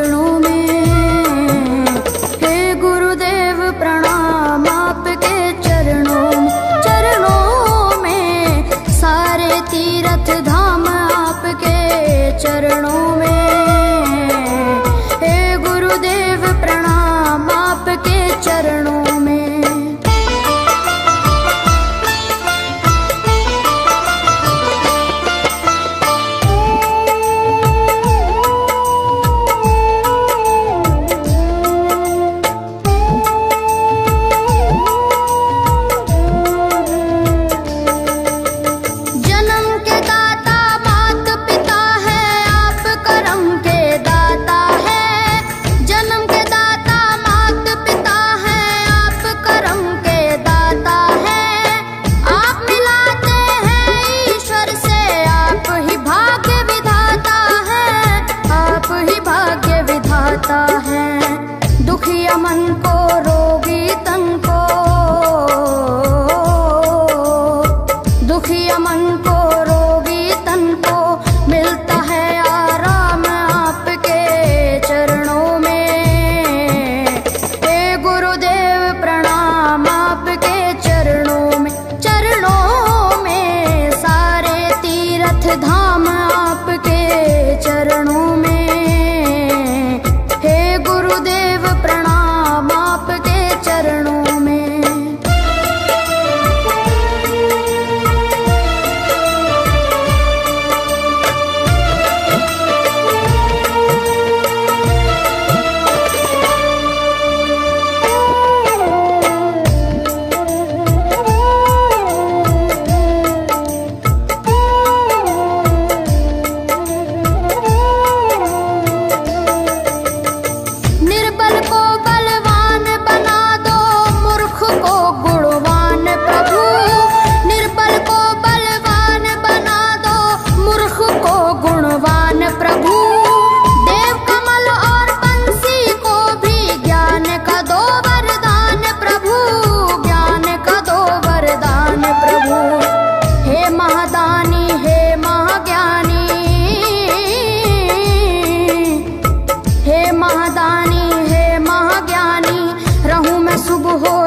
चरणों में। हे गुरुदेव प्रणाम आपके चरणों में, सारे तीर्थ धाम आपके चरणों में। हे गुरुदेव प्रणाम आपके चरणों में। दुखिया मन को रोगी तन को, दुखिया मन को रोगी तन को मिलता है आराम आपके चरणों में। हे गुरुदेव प्रणाम आपके चरणों में, चरणों में सारे तीर्थ धाम आपके चरणों में। गुरुदेव प्रणाम आपके चरणों में।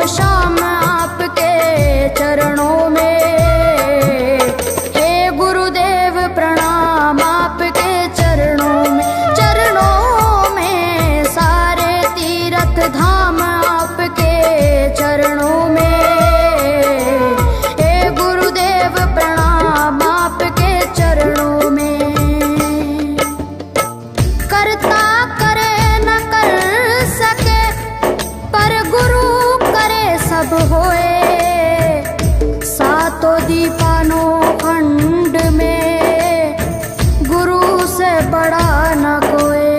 शाम आपके चरणों में। हे गुरुदेव प्रणाम आपके चरणों में, चरणों में सारे तीर्थ धाम आपके चरणों में। हे गुरुदेव प्रणाम आपके चरणों में। करता करे न कर सके पर गुरु सब होए, सातों दीपानों खंड में गुरु से बड़ा न कोई,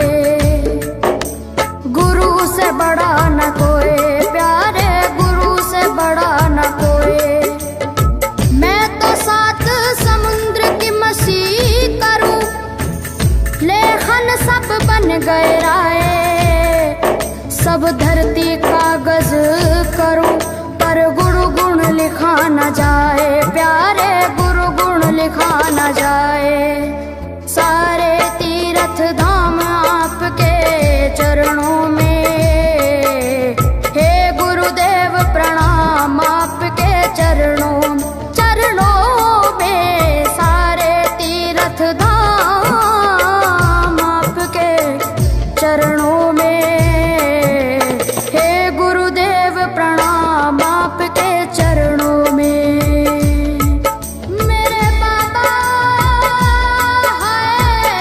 गुरु से बड़ा न कोई, प्यारे गुरु से बड़ा न कोई। मैं तो सात समुद्र की मछली करूं, लेखन सब बन गए राय, सब धरती कागज करूं पर गुरु गुण लिखा न जाए, प्यारे गुरु गुण लिखा न जाए। सारे तीर्थ धाम आपके चरणों में। हे गुरुदेव प्रणाम आपके चरणों में, सारे तीर्थ धाम आपके चरणों में। प्रणाम आपके चरणों में। मेरे बाबा है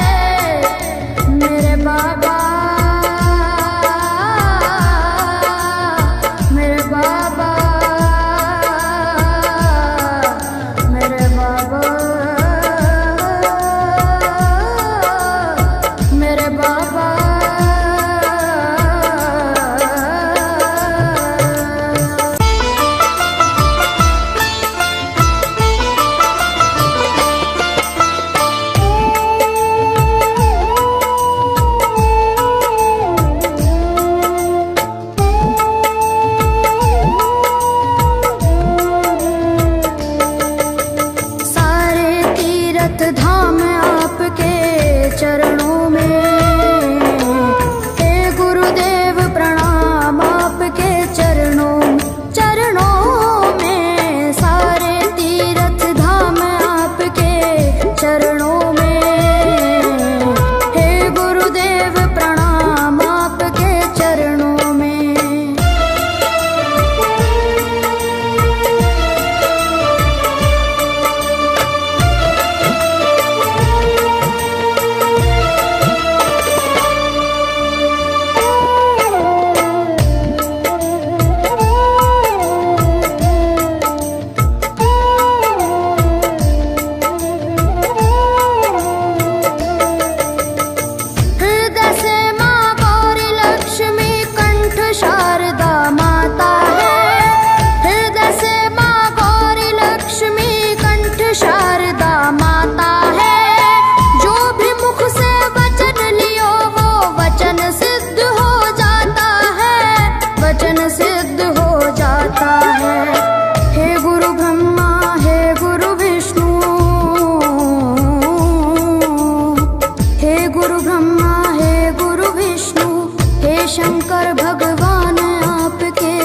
शंकर भगवान आपके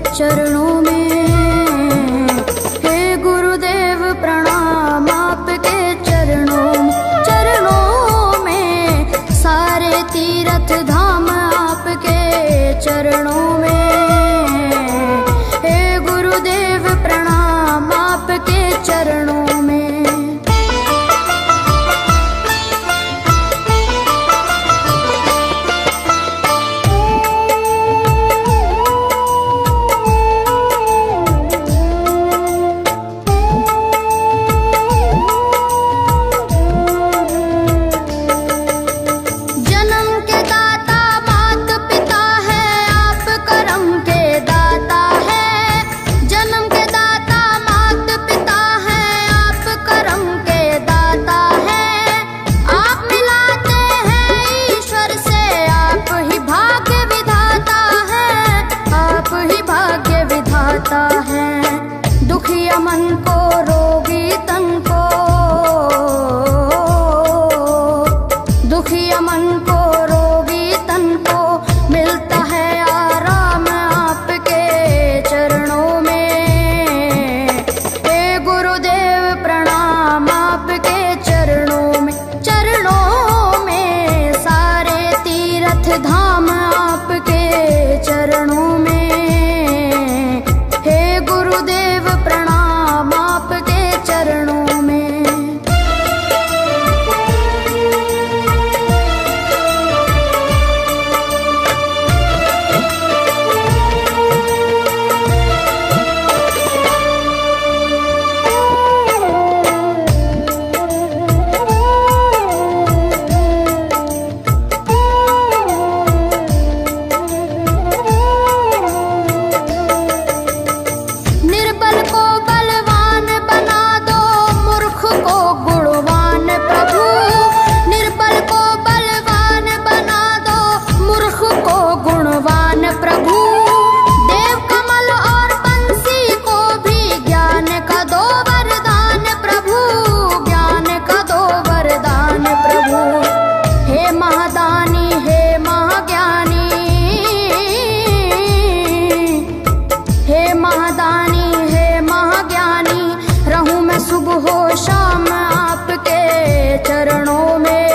चरणों में, हे गुरुदेव प्रणाम आपके चरणों में, सारे तीर्थ धाम आपके चरणों में, हे गुरुदेव प्रणाम आपके चरणों में। दुखिया मन को रोगी तन को, दुखिया मन को रोगी तन को मिलता है आराम आपके चरणों में, हे गुरुदेव प्रणाम आपके चरणों में, सारे तीर्थ धाम आपके चरणों में, गुरुदेव प्रणाम आपके चरणों में। शाम आपके चरणों में,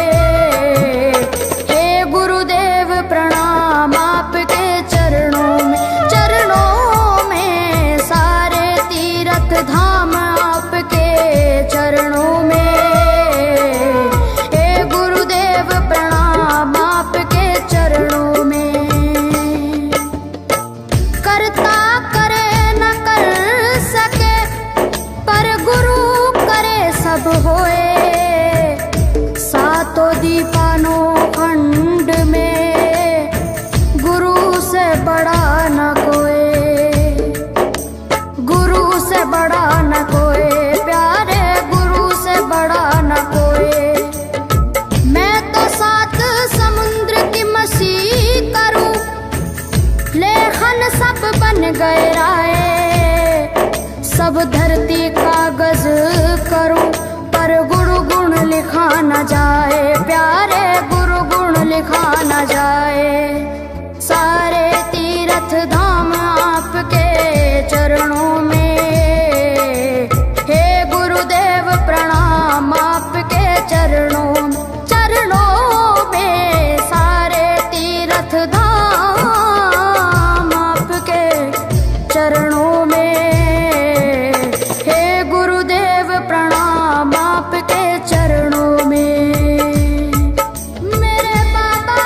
हे गुरुदेव प्रणाम आपके चरणों में, सारे तीर्थ धाम आपके चरणों में, हे गुरुदेव प्रणाम आपके चरणों में। करता करे न कर सके पर गुरु सब होए, सातों दीपानों खंड में गुरु से बड़ा न कोई, गुरु से बड़ा न कोई, प्यारे गुरु से बड़ा न कोई। मैं तो सात समुद्र की मछली करूं, लेखन सब बन गए राय, सब धरती कागज करूं पर गुरु गुण लिखा न जाए, प्यारे गुरु गुण लिखा न जाए, सारे तीर्थ धाम आपके चरणों में, हे गुरुदेव प्रणाम आपके चरणों में, सारे तीर्थ धाम आपके चरणों में, प्रणाम आपके चरणों में। मेरे बाबा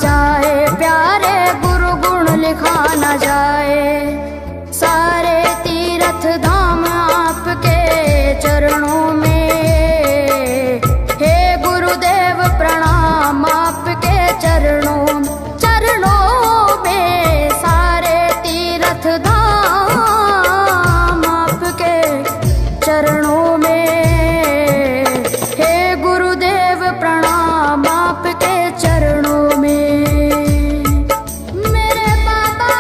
जाए, प्यारे गुरु गुण लिखा न जाए। सारे तीर्थ धाम आपके चरणों में, हे गुरुदेव प्रणाम आपके चरणों में। सारे तीर्थ धाम आपके चरणों में, हे गुरुदेव प्रणाम आपके चरणों में। मेरे बाबा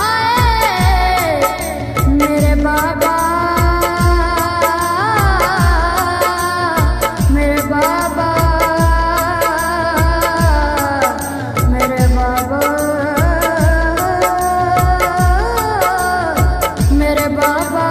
है, मेरे बाबा, मेरे बाबा, मेरे बाबा, मेरे बाबा।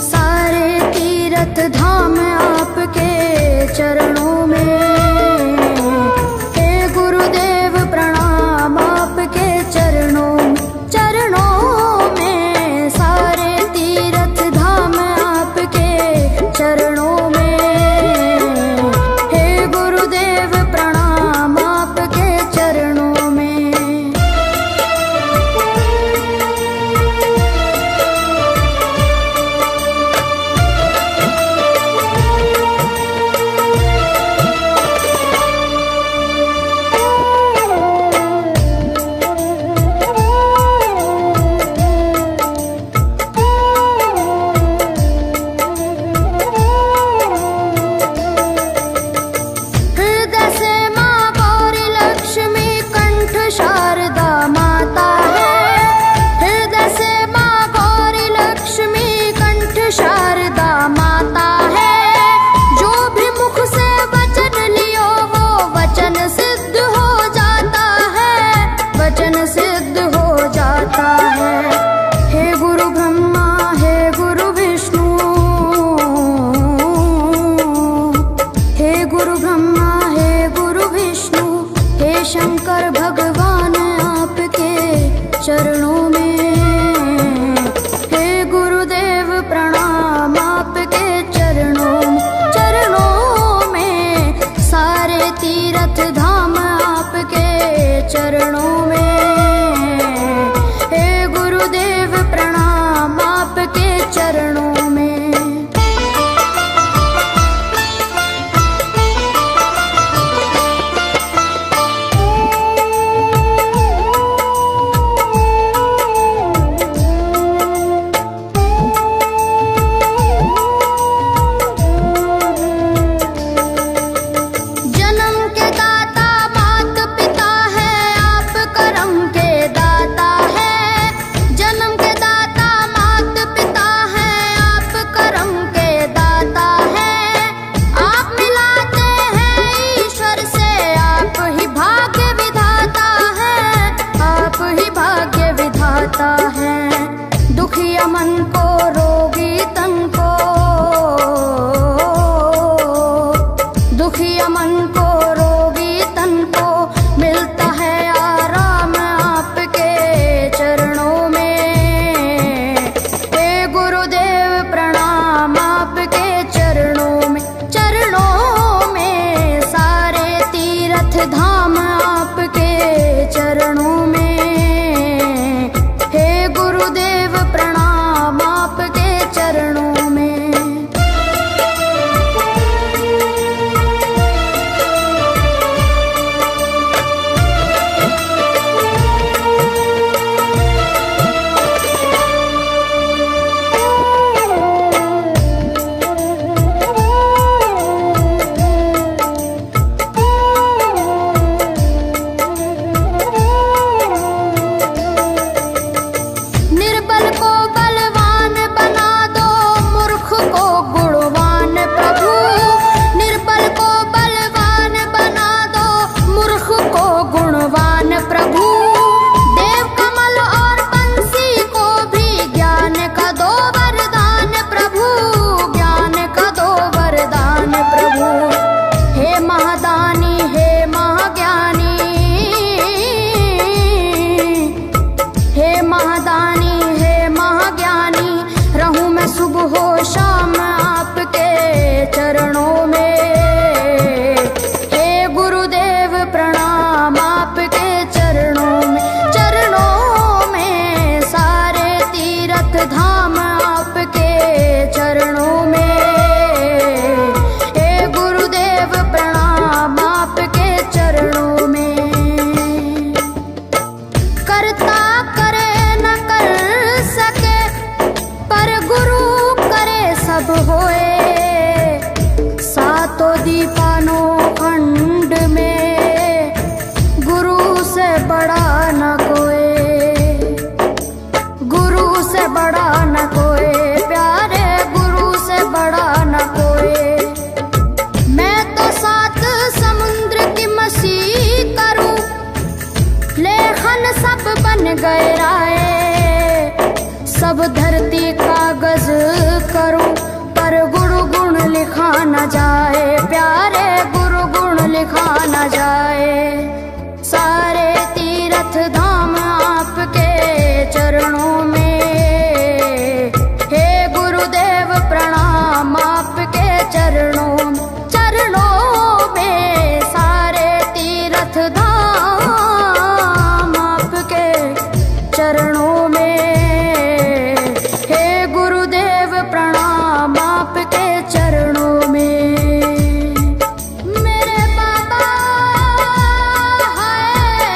सारे तीर्थ धाम आपके चरणों में, हे गुरुदेव प्रणाम आपके चरणों में। सारे तीर्थ धाम आपके चरणों में, हे गुरुदेव प्रणाम आपके चरणों में। हृदय से माँ गौरी लक्ष्मी कंठ शारदा माता है। हृदय से माँ गौरी लक्ष्मी कंठ शारदा माता है। जो भी मुख से वचन लियो वो वचन सिद्ध हो जाता है, वचन सिद्ध हो जाता है। हे गुरु ब्रह्मा, हे गुरु विष्णु, हे गुरु ब्रह्मा, हे गुरु विष्णु, हे शंकर भगवान आपके चरणों में, हे गुरुदेव प्रणाम आपके चरणों में। सारे तीर्थ धाम आपके चरणों में, हे गुरुदेव प्रणाम आपके चरणों में। जन्म के दाता मात पिता है, आप करम के दाता है। जन्म के दाता मात पिता है, आप करम के दाता है। आप मिलाते हैं ईश्वर से, आप ही भाग्य विधाता है, आप ही भाग्य विधाता है। दुखिया मन को, रोगी तन को, दुखिया मन को, रोगी तन को मिलता है आराम आपके चरणों में। हे गुरुदेव प्रणाम आपके चरणों में। सारे तीर्थ धाम आपके चरणों में, हे गुरुदेव प्रणाम आपके चरणों में। धाम आपके चरणों में। हे गुरुदेव प्रणाम आपके चरणों में। करता करे न कर सके पर गुरु करे सब होए। सातों दीपानों खंड में गुरु से बड़ा न कोई, गुरु से बड़ा न कोई, प्यारे गुरु से बड़ा न कोई। मैं तो सात समुद्र की मछली करूं, लेखन सब बन गए राय। सब धरती कागज करूं पर गुरु गुण लिखा न जाए, प्यारे गुरु गुण लिखा न जाए। सारे तीर्थ धाम आपके चरणों में। हे गुरुदेव प्रणाम आपके चरणों में। सारे तीर्थ धाम आपके चरणों में। हे गुरुदेव प्रणाम आपके चरणों में। मेरे बाबा है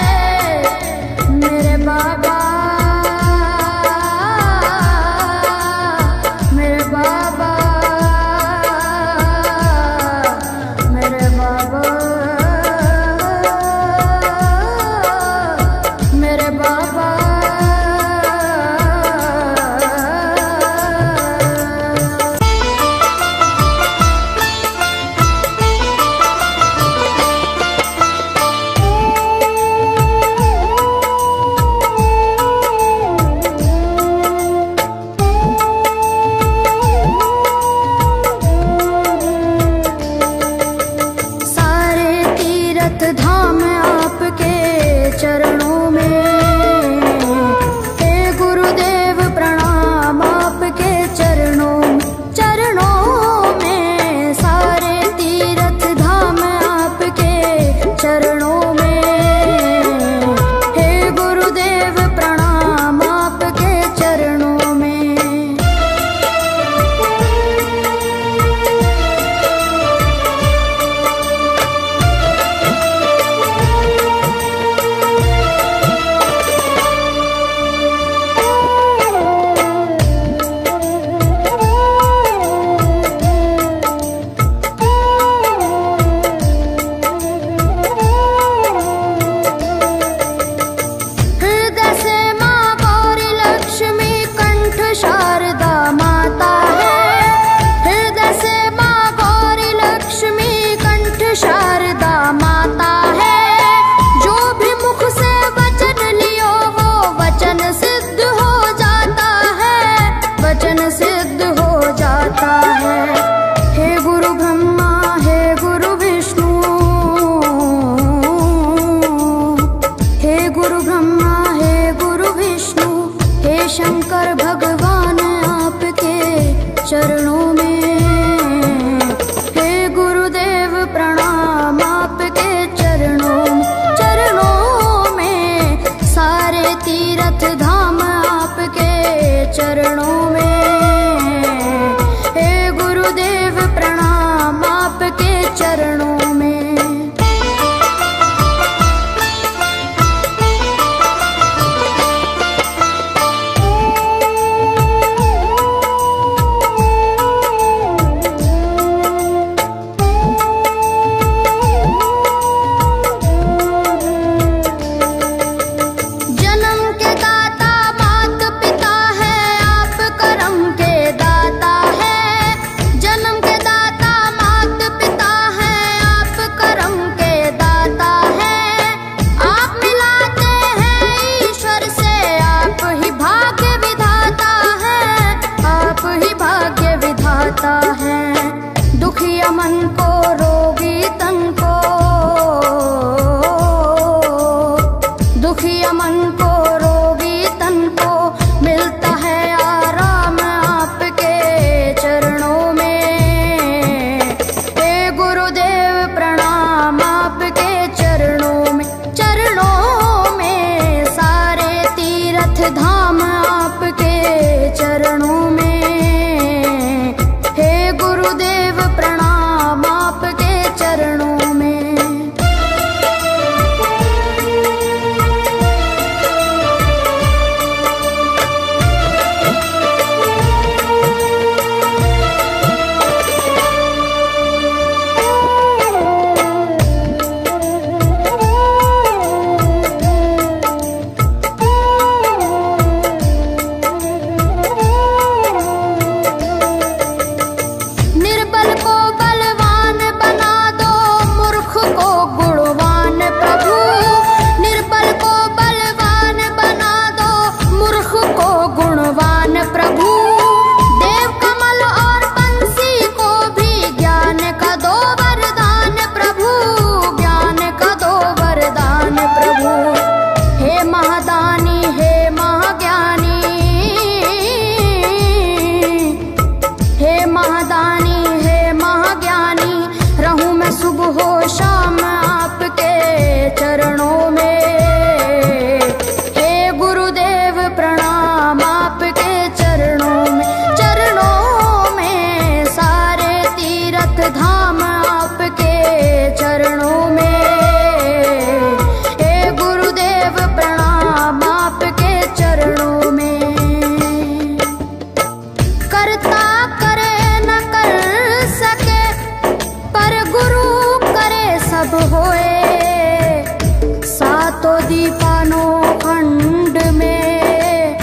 कोई, सातों दीपानों खंड में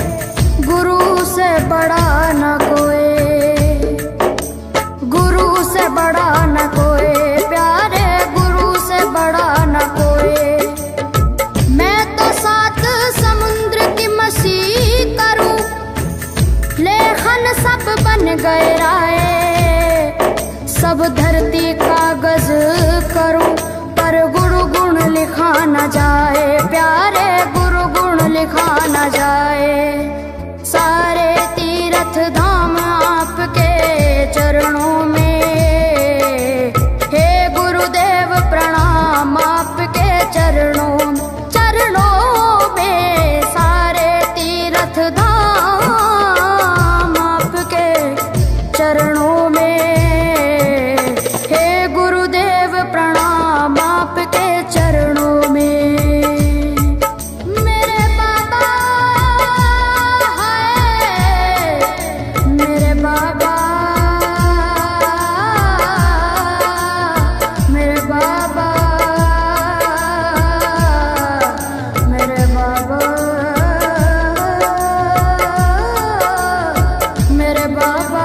गुरु से बड़ा न कोई, गुरु से बड़ा न कोई, प्यारे गुरु से बड़ा न कोई। मैं तो सात समुद्र की मसीह करूं, लेखन सब बन गए राय, सब धरती कागज करूं, पर गुरु गुण लिखा न जाए, प्यारे गुरु गुण लिखा न जाए। सारे तीर्थ धाम आपके चरणों में, हे गुरुदेव प्रणाम आपके चरणों, चरणों में। सारे तीर्थ धाम आपके चरणों में, चरणों में। मेरे बाबा है, मेरे बाबा, मेरे बाबा, मेरे बाबा, मेरे बाबा।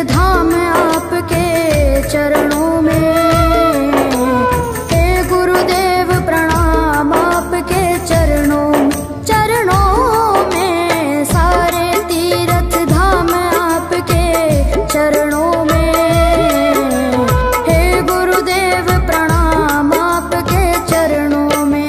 धाम आपके चरणों में, हे गुरुदेव प्रणाम आपके चरणों, चरणों में। सारे तीर्थ धाम आपके चरणों में, हे गुरुदेव प्रणाम आपके चरणों में।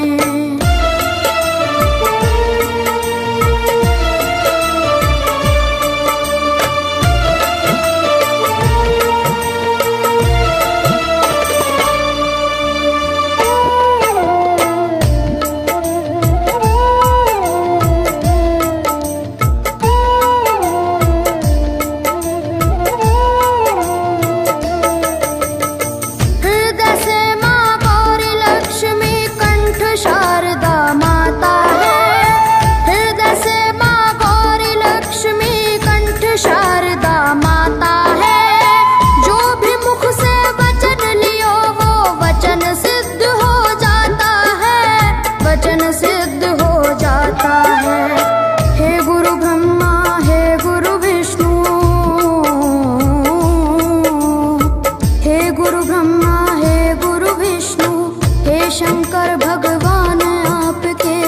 शंकर भगवान आपके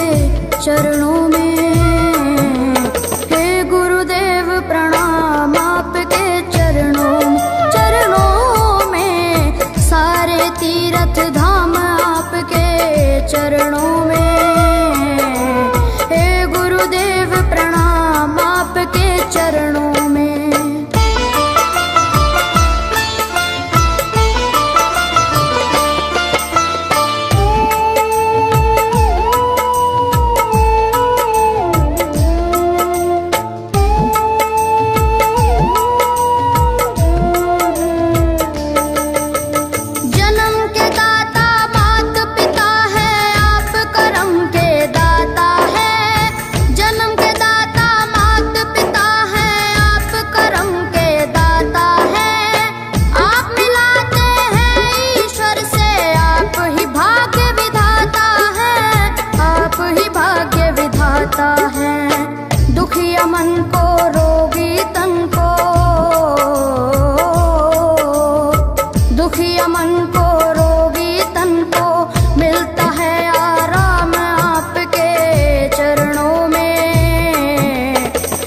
चरणों में, हे गुरुदेव प्रणाम आपके चरणों, चरणों में। सारे तीर्थ धाम आपके चरणों में, हे गुरुदेव प्रणाम आपके चरणों में। दुखिया मन को, रोगी तन को, दुखिया मन को, रोगी तन को मिलता है आराम आपके चरणों में,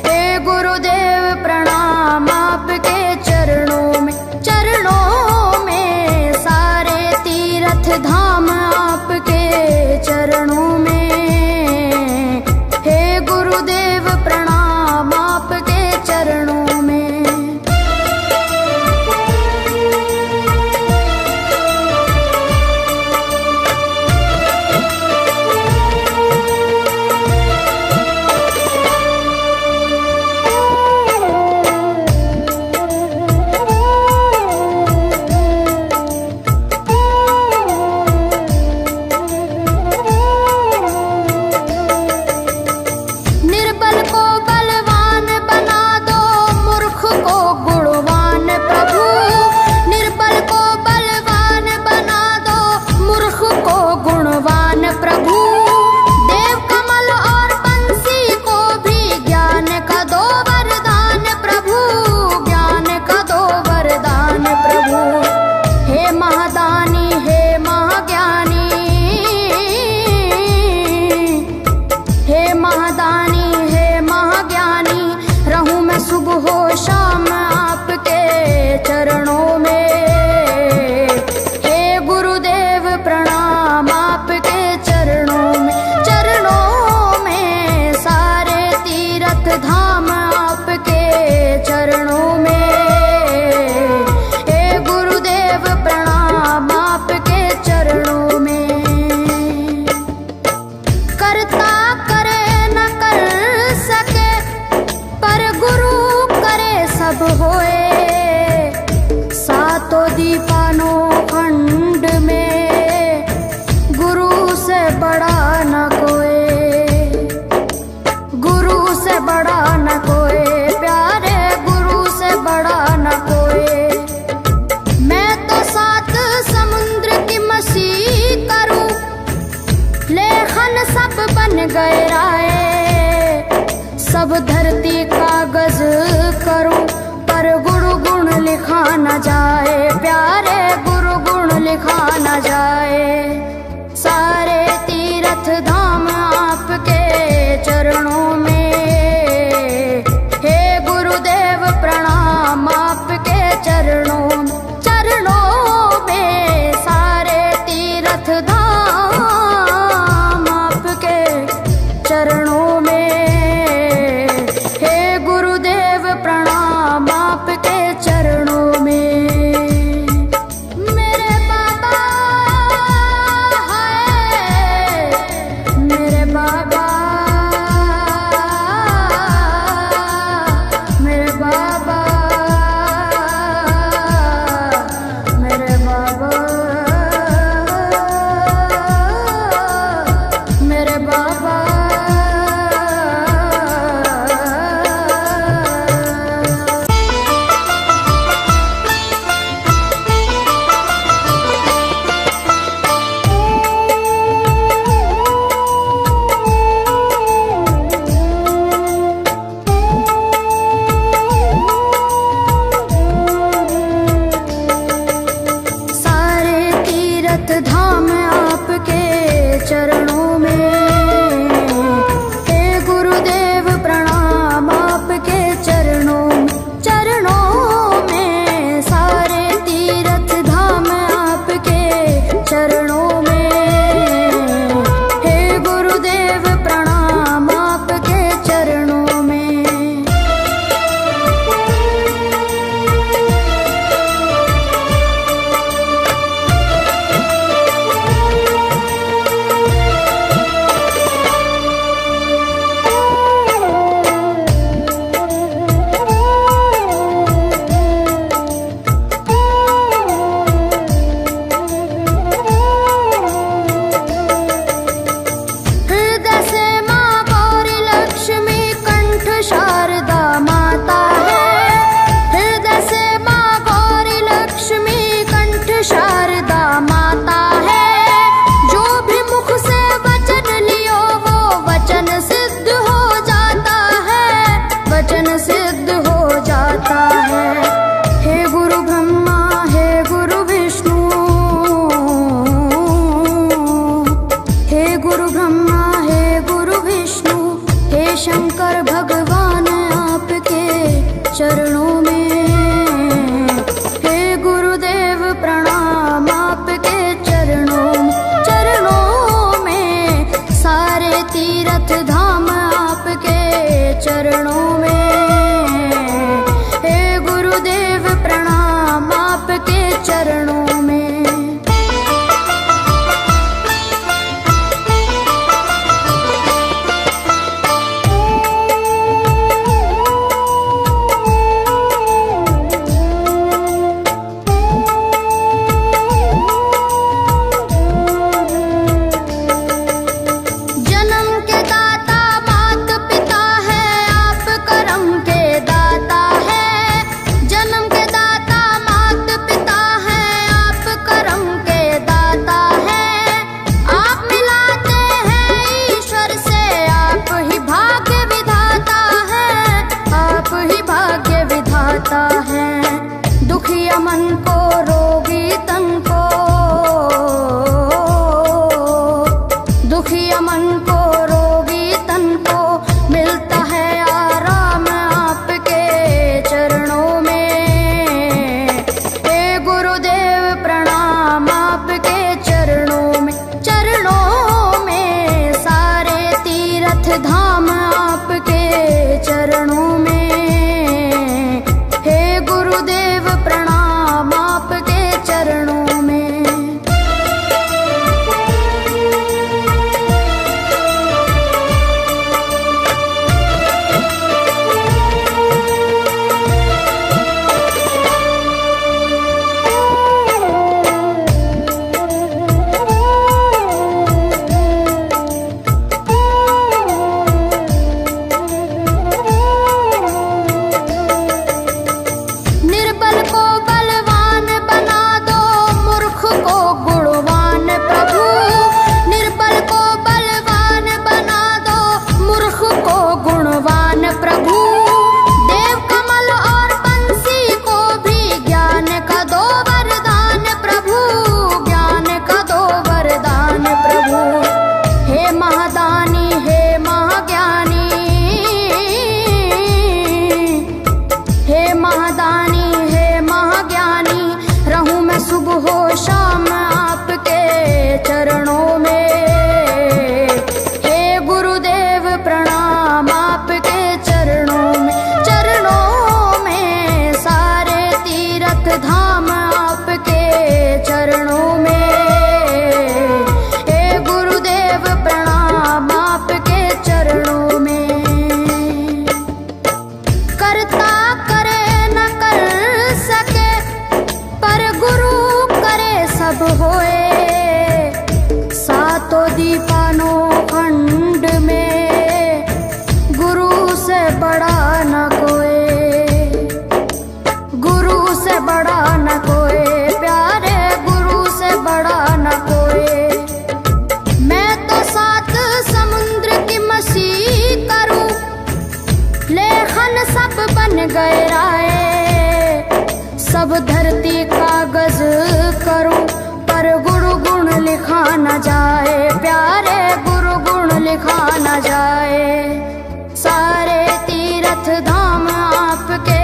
हे गुरुदेव प्रणाम आपके चरणों में, चरणों में। सारे तीर्थ धाम आपके चरणों में, गुरुदेव प्रणाम आपके चरणों में। महादानी हे महाज्ञानी, हे महादानी हे महाज्ञानी, रहूं मैं सुबह हो शाम आपके चरणों में। हे गुरुदेव प्रणाम आपके चरणों में, चरणों में सारे तीर्थ धाम आपके चरणों में। हे गुरुदेव प्रणाम आपके चरणों में। करता करे न कर सके पर गुरु करे सब होए। सातों दीपानों खंड में गुरु से बड़ा न कोई, गुरु से बड़ा न कोई, प्यारे गुरु से बड़ा न कोई। मैं तो सात समुद्र की मसी करूं, लेखन सब बन गए राय। सब धरती कागज करूं पर गुरु गुण लिखा न जाए, प्यारे गुरु गुण लिखा न जाए। सारे तीर्थ धाम आपके चरणों में। हे गुरुदेव प्रणाम आपके चरणों में, चरणों में सारे तीर्थ धाम आपके चरणों में। हे गुरुदेव प्रणाम आपके चरणों में। मेरे बाबा जप होए सातों दीपानो खंड में, गुरु से बड़ा न कोई, गुरु से बड़ा न कोई प्यारे, गुरु से बड़ा न कोई। मैं तो सात समुद्र की मसी करूं, लेखन सब बन गए राय, सब धरती कागज करूं, पर गुरु गुण लिखा न जाए प्यारे, गुरु गुण लिखा न जाए। सारे तीर्थ धाम आपके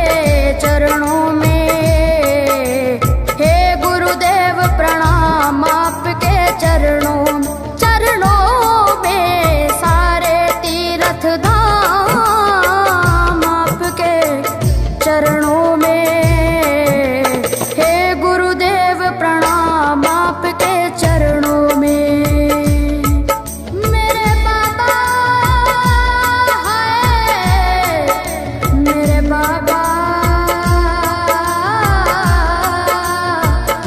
चरणों में, हे गुरुदेव प्रणाम आपके चरणों, चरणों में। सारे तीर्थ धाम आपके चरणों में, चरणों में। मेरे बाबा है, मेरे बाबा,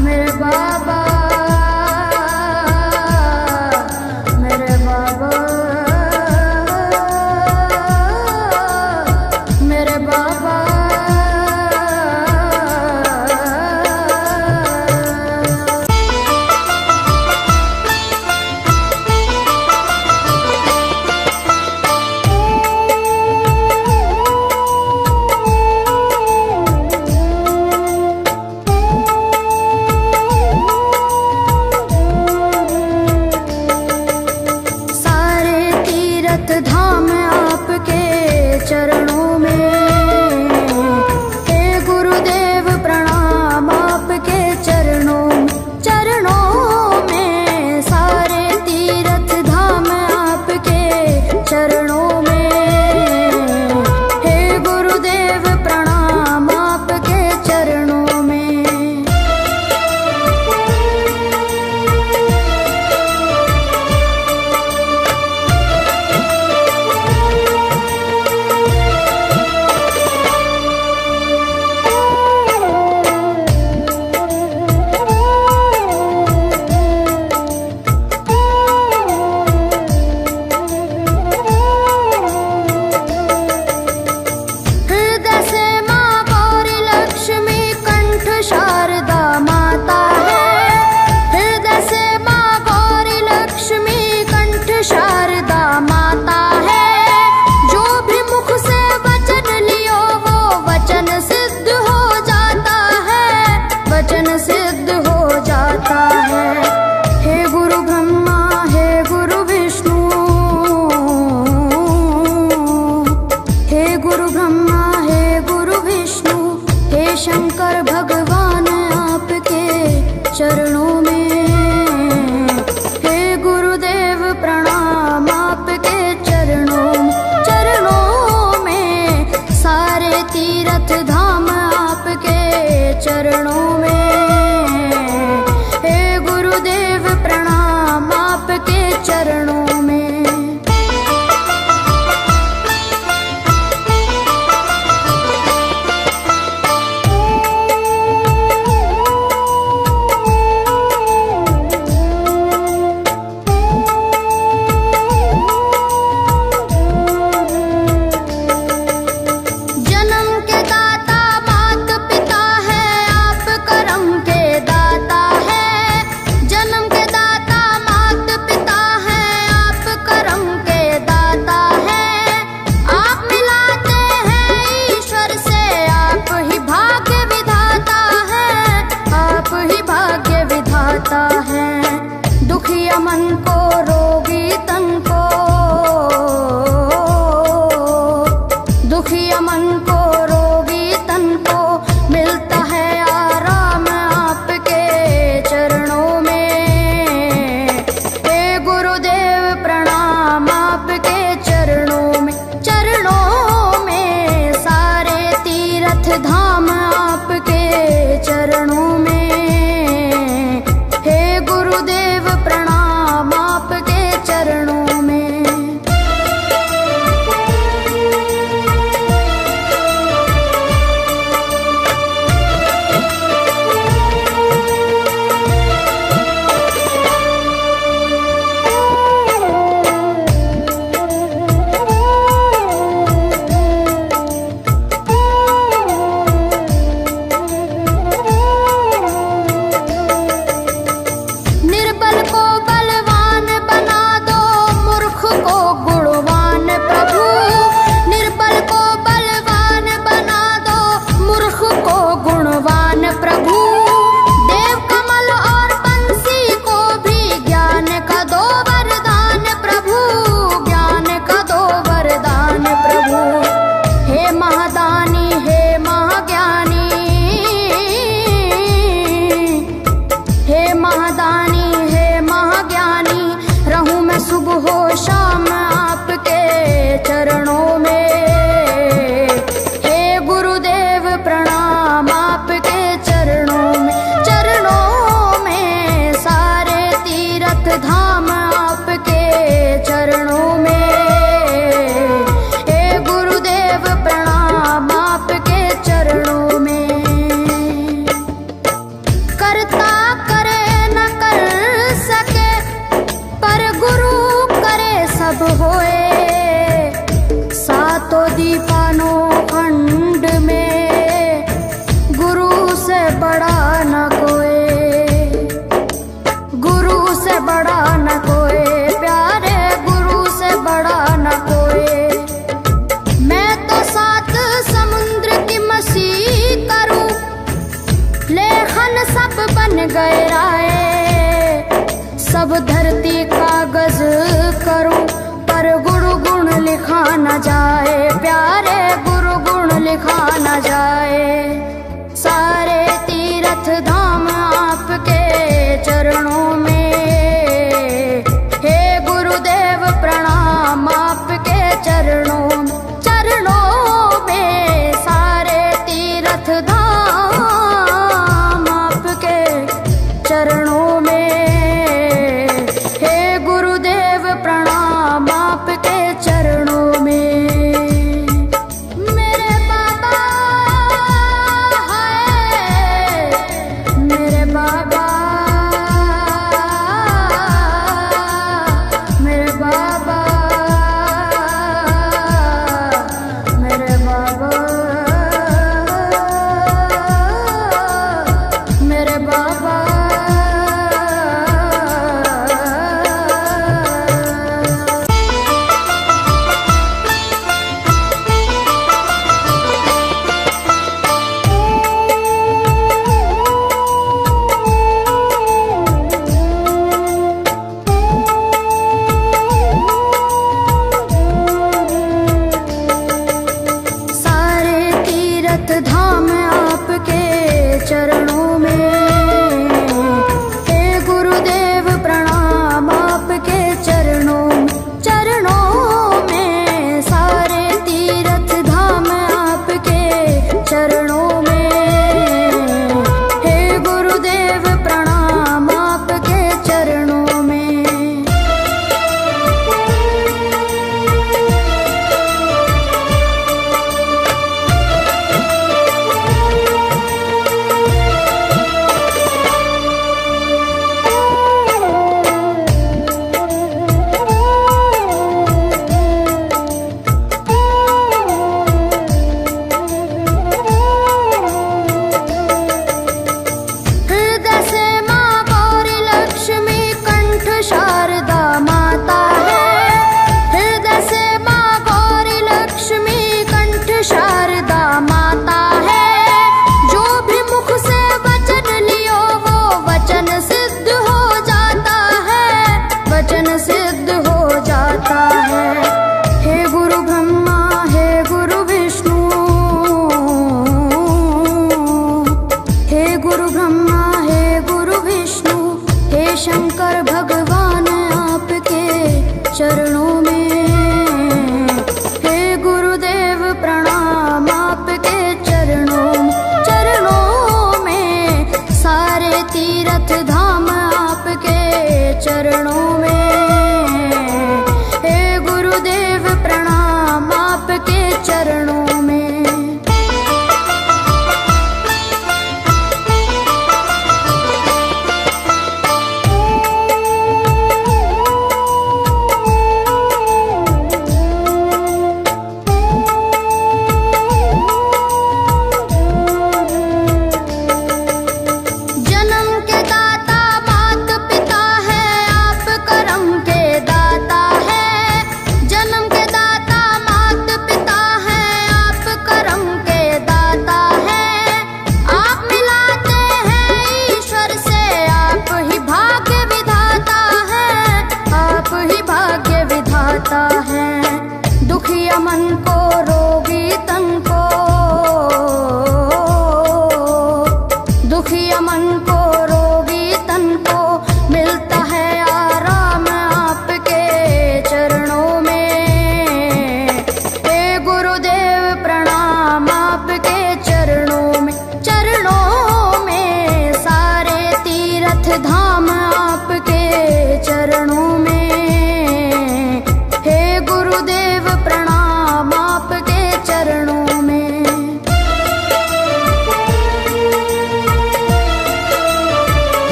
मेरे बाबा, मेरे बाबा, मेरे बाबा। धाम आपके चरणों में, हे गुरुदेव प्रणाम आपके चरणों, चरणों में। सारे तीर्थ धाम आपके चरणों में, हे गुरुदेव प्रणाम आपके चरणों में। शंकर भगवान आपके चरणों में, हे गुरुदेव प्रणाम आपके चरणों, चरणों में। सारे तीर्थ धाम आपके चरणों में, हे गुरुदेव प्रणाम आपके चरणों में। दुखिया मन को रोगी तन को, दुखिया मन को रोगी तन को मिलता है आराम आपके चरणों में, हे गुरुदेव प्रणाम आपके चरणों में, चरणों में। सारे तीर्थ धाम आपके चरणों में, हे गुरुदेव प्रणाम। महादानी हे महाज्ञानी, रहूं मैं सुबह हो शाम आपके चरणों में। हे गुरुदेव प्रणाम आपके चरणों में, चरणों में सारे तीर्थ धाम आपके चरणों में। हे गुरुदेव प्रणाम आपके चरणों में। करता करे न कर सके पर गुरु करे सब होए। सातों दीपानों खंड में गुरु से बड़ा न कोई, गुरु से बड़ा न कोई, प्यारे गुरु से बड़ा न कोई। मैं तो सात समुद्र की मसी करूं, लेखन सब बन गए राय। सब धरती कागज करूं पर गुरु गुण लिखा न जाए, प्यारे गुरु गुण लिखा न जाए। सारे तीर्थ धाम आपके चरणों में। हे गुरुदेव प्रणाम आपके चरणों में, चरणों में सारे तीर्थ धाम आपके चरणों में। हे गुरुदेव प्रणाम आपके चरणों में। मेरे बाबा है, मेरे बाबा, मेरे बाबा, मेरे बाबा, मेरे बाबा। सारे तीर्थ धाम आपके चरणों में। हे गुरुदेव प्रणाम आपके चरणों में, चरणों में सारे तीर्थ धाम आपके चरणों में। हे गुरुदेव प्रणाम आपके चरणों में। हृदय से माँ गौरी लक्ष्मी कंठ शारदा माता है। हृदय से माँ गौरी लक्ष्मी कंठ शारदा माता है। जो भी मुख से वचन लियो वो वचन सिद्ध हो जाता है, वचन सिद्ध हो जाता है। हे गुरु ब्रह्मा हे गुरु विष्णु, हे गुरु ब्रह्मा हे गुरु विष्णु, हे शंकर भगवान आपके चरणों में। हे गुरुदेव प्रणाम आपके चरणों में, चरणों में सारे तीर्थ धाम आपके चरणों में। हे गुरुदेव प्रणाम आपके चरणों में।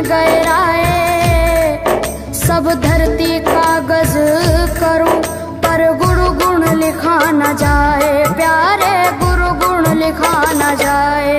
गए राय। सब धरती कागज करूं पर गुरु गुण लिखा न जाए, प्यारे गुरु गुण लिखा न जाए।